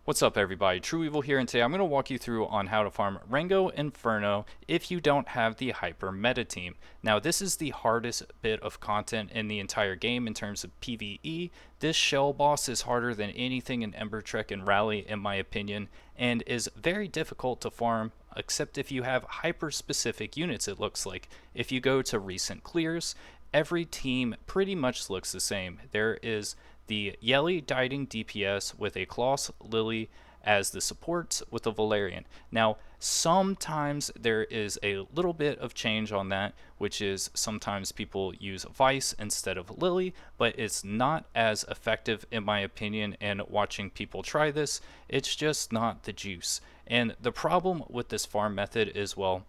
What's up everybody, trueeevil here, and today I'm going to walk you through on how to farm Rengo Inferno if you don't have the hyper meta team. Now this is the hardest bit of content in the entire game in terms of PvE. This shell boss is harder than anything in Ember Trek and Rally in my opinion, and is very difficult to farm except if you have hyper specific units. It looks like if you go to recent clears, every team pretty much looks the same. There is the Yelly Dieting DPS with a Kloss Lily as the supports with a Valerian. Now, sometimes there is a little bit of change on that, which is sometimes people use Vice instead of Lily, but it's not as effective in my opinion, and watching people try this, it's just not the juice. And the problem with this farm method is, well,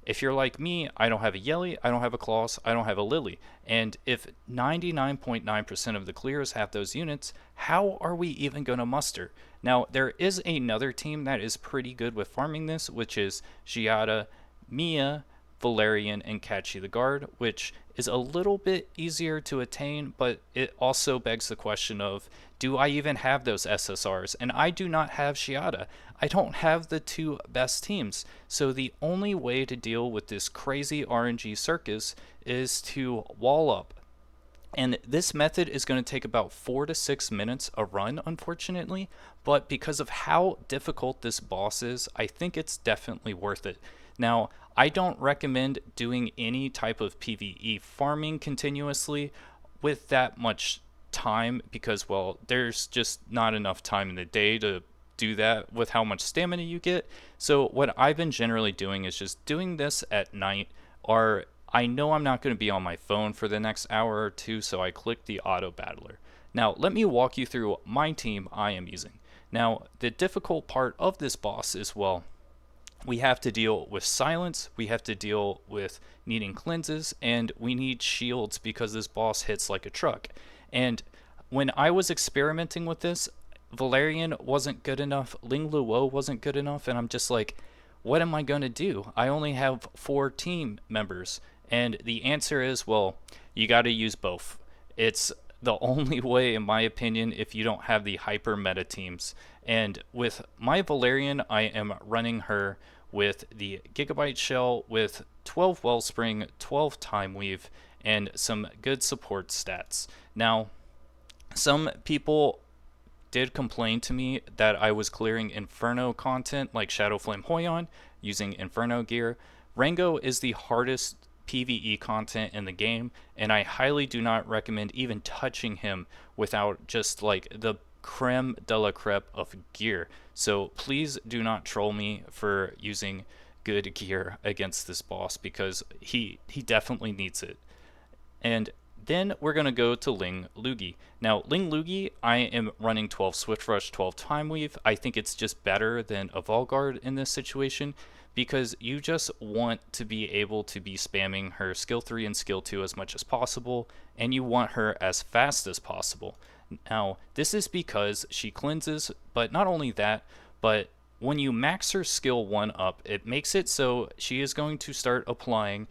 if you're like me, I don't have a Yelly, I don't have a Kloss, I don't have a Lily. And if 99.9% of the clears have those units, how are we even going to muster? Now, there is another team that is pretty good with farming this, which is Giada, Mia, Valerian, and Catchy the Guard, which is a little bit easier to attain, but it also begs the question of, do I even have those SSRs? And I do not have Giada. I don't have the two best teams. So the only way to deal with this crazy RNG circus is to wall up. And this method is going to take about 4 to 6 minutes a run, unfortunately, but because of how difficult this boss is, I think it's definitely worth it. Now, I don't recommend doing any type of PvE farming continuously with that much time because, well, there's just not enough time in the day to do that with how much stamina you get. So what I've been generally doing is just doing this at night, or I know I'm not going to be on my phone for the next hour or two, so I click the auto battler. Now let me walk you through my team I am using. Now the difficult part of this boss is, well, we have to deal with silence, we have to deal with needing cleanses, and we need shields because this boss hits like a truck. And when I was experimenting with this, Valerian wasn't good enough, Ling Luo wasn't good enough, and I'm just like, what am I going to do? I only have 4 team members. And the answer is, well, you got to use both. It's the only way, in my opinion, if you don't have the hyper meta teams. And with my Valerian, I am running her with the Gigabyte Shell with 12 Wellspring, 12 Time Weave, and some good support stats. Now, some people did complain to me that I was clearing Inferno content like Shadow Flame Hoyon using Inferno gear. Rengo is the hardest PvE content in the game, and I highly do not recommend even touching him without just like the creme de la crepe of gear. So please do not troll me for using good gear against this boss because he definitely needs it. And then we're going to go to Ling Lugi. Now, Ling Lugi, I am running 12 Swift Rush, 12 Time Weave. I think it's just better than a Volguard in this situation because you just want to be able to be spamming her skill 3 and skill 2 as much as possible, and you want her as fast as possible. Now, this is because she cleanses, but not only that, but when you max her skill 1 up, it makes it so she is going to start applying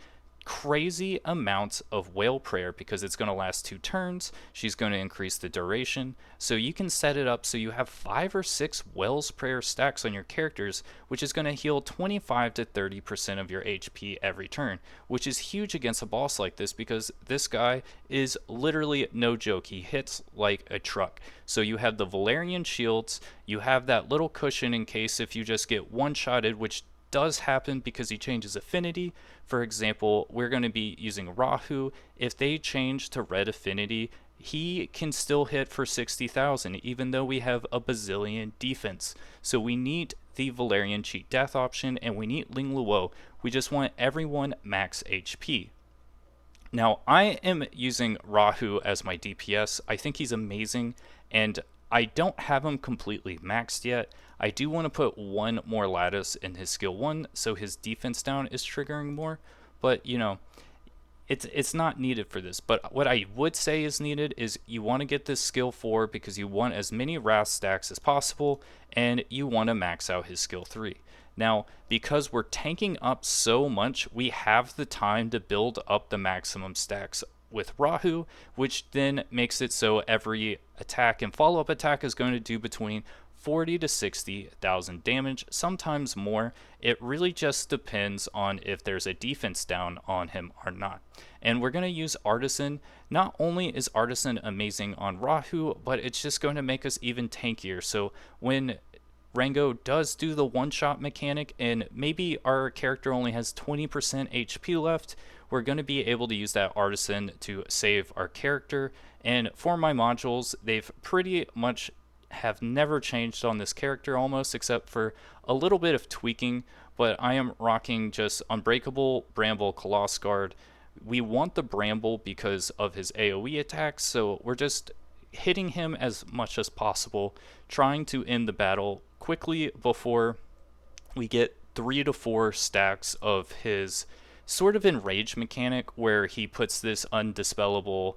crazy amounts of whale prayer because it's going to last 2 turns. She's going to increase the duration, so you can set it up so you have 5 or 6 whale's prayer stacks on your characters, which is going to heal 25 to 30% of your HP every turn, which is huge against a boss like this because this guy is literally no joke. He hits like a truck. So you have the Valerian shields, you have that little cushion in case if you just get one-shotted, which does happen because he changes affinity. For example, we're going to be using Rahu. If they change to red affinity, he can still hit for 60,000 even though we have a bazillion defense. So we need the Valerian cheat death option, and we need Ling Luo. We just want everyone max HP. Now, I am using Rahu as my DPS. I think he's amazing, and I don't have him completely maxed yet. I do want to put 1 more lattice in his skill 1 so his defense down is triggering more, but you know, it's not needed for this. But what I would say is needed is you want to get this skill 4 because you want as many wrath stacks as possible, and you want to max out his skill 3. Now, because we're tanking up so much, we have the time to build up the maximum stacks with Rahu, which then makes it so every attack and follow-up attack is going to do between 40 to 60,000 damage, sometimes more. It really just depends on if there's a defense down on him or not. And we're going to use Artisan. Not only is Artisan amazing on Rahu, but it's just going to make us even tankier. So when Rengo does do the one-shot mechanic and maybe our character only has 20% HP left, we're going to be able to use that Artisan to save our character. And for my modules, they've pretty much have never changed on this character almost, except for a little bit of tweaking, but I am rocking just Unbreakable, Bramble, Coloss Guard. We want the Bramble because of his AoE attacks, so we're just hitting him as much as possible, trying to end the battle quickly before we get 3 to 4 stacks of his sort of enrage mechanic where he puts this undispellable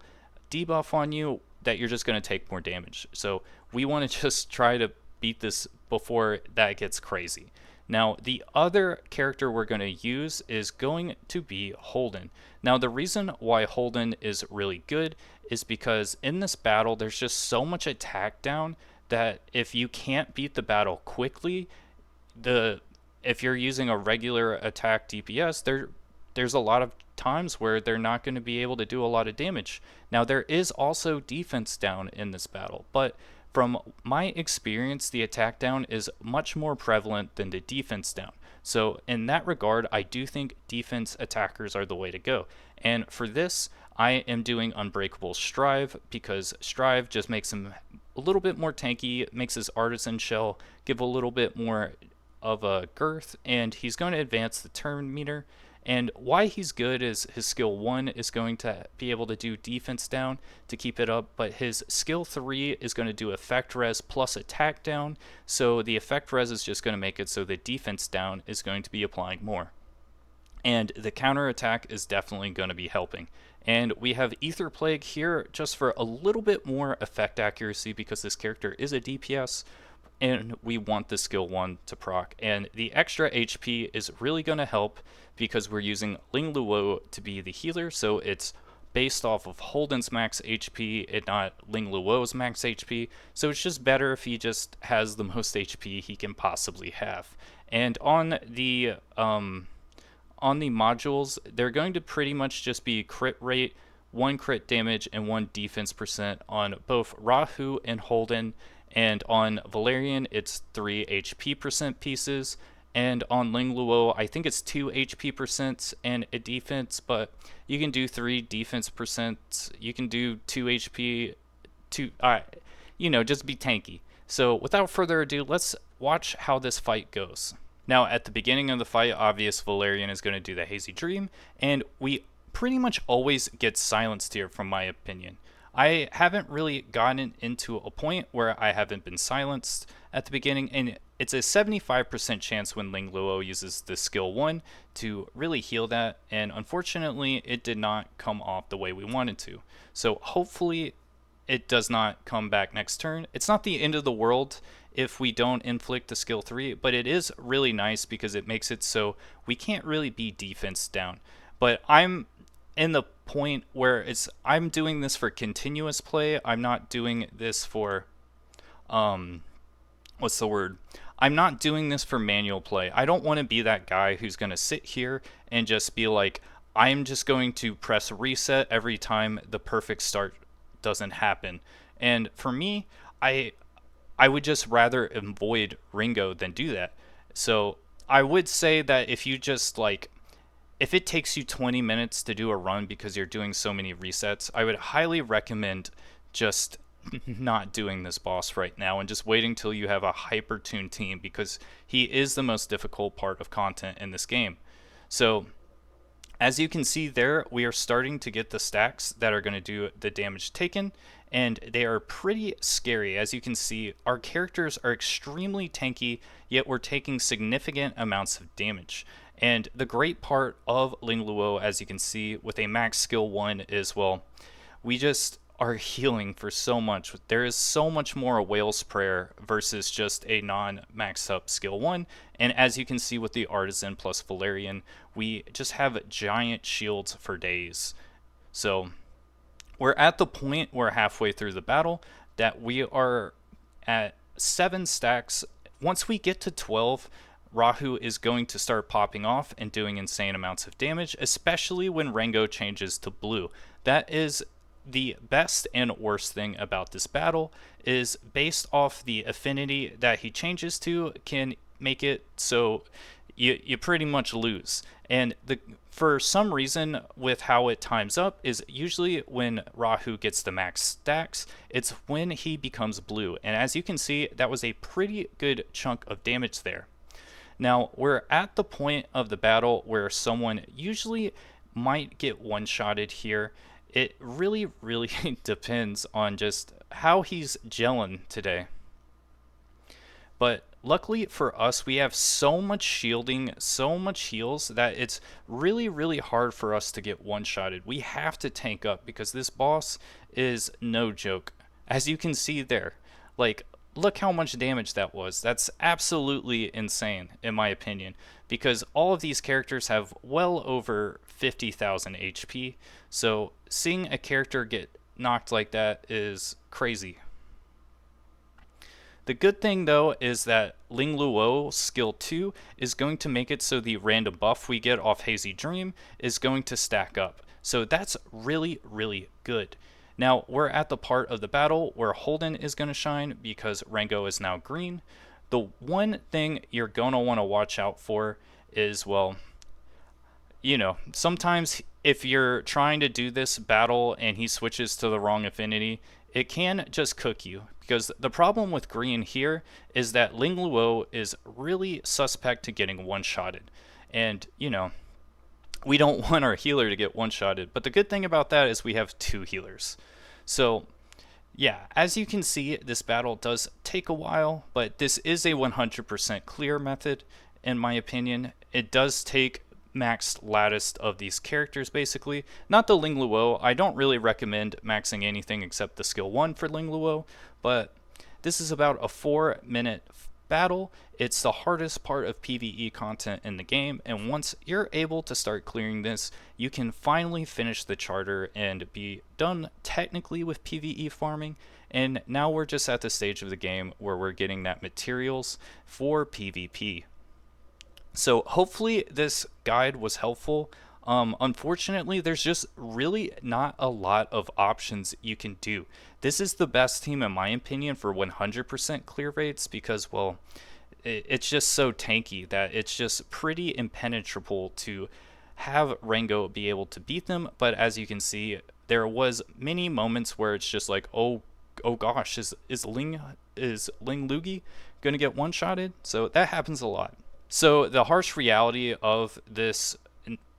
debuff on you that you're just going to take more damage. So we want to just try to beat this before that gets crazy. Now, the other character we're going to use is going to be Holden. Now, the reason why Holden is really good is because in this battle, there's just so much attack down that if you can't beat the battle quickly, if you're using a regular attack DPS, there's a lot of times where they're not going to be able to do a lot of damage. Now, there is also defense down in this battle, but from my experience, the attack down is much more prevalent than the defense down. So in that regard, I do think defense attackers are the way to go. And for this, I am doing Unbreakable Strive because Strive just makes him a little bit more tanky, makes his Artisan Shell give a little bit more of a girth, and he's going to advance the turn meter. And why he's good is his skill 1 is going to be able to do defense down to keep it up, but his skill 3 is going to do effect res plus attack down, so the effect res is just going to make it so the defense down is going to be applying more. And the counter attack is definitely going to be helping. And we have Ether Plague here just for a little bit more effect accuracy because this character is a DPS, and we want the skill 1 to proc. And the extra HP is really going to help because we're using Ling Luo to be the healer, so it's based off of Holden's max HP and not Ling Luo's max HP, so it's just better if he just has the most HP he can possibly have. And on the modules, they're going to pretty much just be crit rate, 1 crit damage, and 1 defense percent on both Rahu and Holden. And on Valerian, it's 3 HP percent pieces. And on Ling Luo, I think it's 2 HP percent and a defense, but you can do 3 defense percent. You can do 2 HP, just be tanky. So without further ado, let's watch how this fight goes. Now, at the beginning of the fight, obvious Valerian is going to do the Hazy Dream, and we pretty much always get silenced here, from my opinion. I haven't really gotten into a point where I haven't been silenced at the beginning, and it's a 75% chance when Ling Luo uses the skill 1 to really heal that, and unfortunately it did not come off the way we wanted to. So hopefully it does not come back next turn. It's not the end of the world if we don't inflict the skill 3, but it is really nice because it makes it so we can't really be defense down. But I'm in the point where I'm doing this for continuous play. I'm not doing this for I'm not doing this for manual play. I don't want to be that guy who's going to sit here and just be like, I'm just going to press reset every time the perfect start doesn't happen. And for me, I would just rather avoid Rengo than do that. So I would say that if you just if it takes you 20 minutes to do a run because you're doing so many resets, I would highly recommend just not doing this boss right now and just waiting till you have a hyper-tuned team, because he is the most difficult part of content in this game. So as you can see there, we are starting to get the stacks that are going to do the damage taken, and they are pretty scary. As you can see, our characters are extremely tanky, yet we're taking significant amounts of damage. And the great part of Ling Luo, as you can see, with a max skill 1 is, well, we just are healing for so much. There is so much more a Whale's Prayer versus just a non-maxed up skill 1. And as you can see with the Artisan plus Valerian, we just have giant shields for days. So we're at the point where halfway through the battle that we are at 7 stacks. Once we get to 12, Rahu is going to start popping off and doing insane amounts of damage, especially when Rengo changes to blue. That is the best and worst thing about this battle, is based off the affinity that he changes to can make it so you pretty much lose. And for some reason, with how it times up, is usually when Rahu gets the max stacks, it's when he becomes blue. And as you can see, that was a pretty good chunk of damage there. Now, we're at the point of the battle where someone usually might get one-shotted here. It really, really depends on just how he's gelling today. But luckily for us, we have so much shielding, so much heals, that it's really, really hard for us to get one-shotted. We have to tank up because this boss is no joke. As you can see there, like, look how much damage that was. That's absolutely insane, in my opinion, because all of these characters have well over 50,000 HP. So seeing a character get knocked like that is crazy. The good thing though is that Ling Luo skill 2 is going to make it so the random buff we get off Hazy Dream is going to stack up. So that's really, really good. Now we're at the part of the battle where Holden is going to shine because Rengo is now green. The one thing you're going to want to watch out for is, well, you know, sometimes if you're trying to do this battle and he switches to the wrong affinity, it can just cook you. Because the problem with green here is that Ling Luo is really suspect to getting one-shotted. And, you know, we don't want our healer to get one-shotted. But the good thing about that is we have 2 healers. So, yeah, as you can see, this battle does take a while, but this is a 100% clear method, in my opinion. It does take maxed lattice of these characters, basically. Not the Ling Luo. I don't really recommend maxing anything except the skill 1 for Ling Luo, but this is about a 4-minute battle. It's the hardest part of PvE content in the game, and once you're able to start clearing this, you can finally finish the charter and be done technically with PvE farming. And now we're just at the stage of the game where we're getting that materials for PvP. So hopefully this guide was helpful. Unfortunately, there's just really not a lot of options you can do. This is the best team, in my opinion, for 100% clear rates because, well, it's just so tanky that it's just pretty impenetrable to have Rengo be able to beat them. But as you can see, there was many moments where it's just like, oh gosh, is Ling Lugi gonna get one-shotted? So that happens a lot. So the harsh reality of this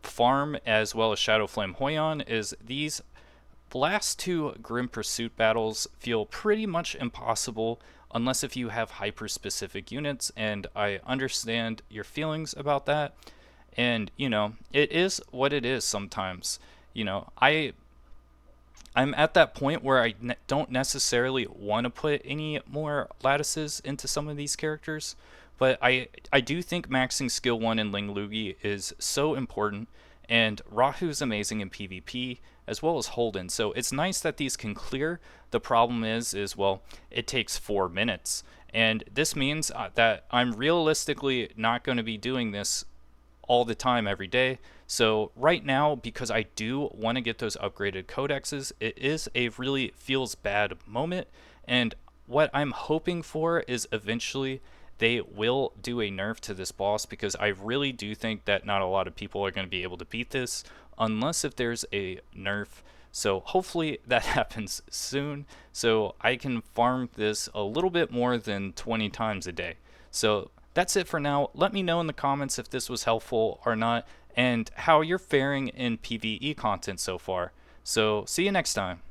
farm as well as Shadow Flame Hoyon is these last 2 Grim Pursuit battles feel pretty much impossible unless if you have hyper-specific units, and I understand your feelings about that. And, you know, it is what it is sometimes. You know, I'm at that point where I don't necessarily want to put any more lattices into some of these characters. But I do think maxing skill 1 in Ling Lugi is so important, and Rahu's amazing in PvP, as well as Holden. So it's nice that these can clear. The problem is well, it takes 4 minutes. And this means that I'm realistically not going to be doing this all the time every day. So right now, because I do want to get those upgraded codexes, it is a really feels bad moment. And what I'm hoping for is eventually they will do a nerf to this boss, because I really do think that not a lot of people are going to be able to beat this unless if there's a nerf. So hopefully that happens soon so I can farm this a little bit more than 20 times a day. So that's it for now. Let me know in the comments if this was helpful or not, and how you're faring in PvE content so far. So see you next time.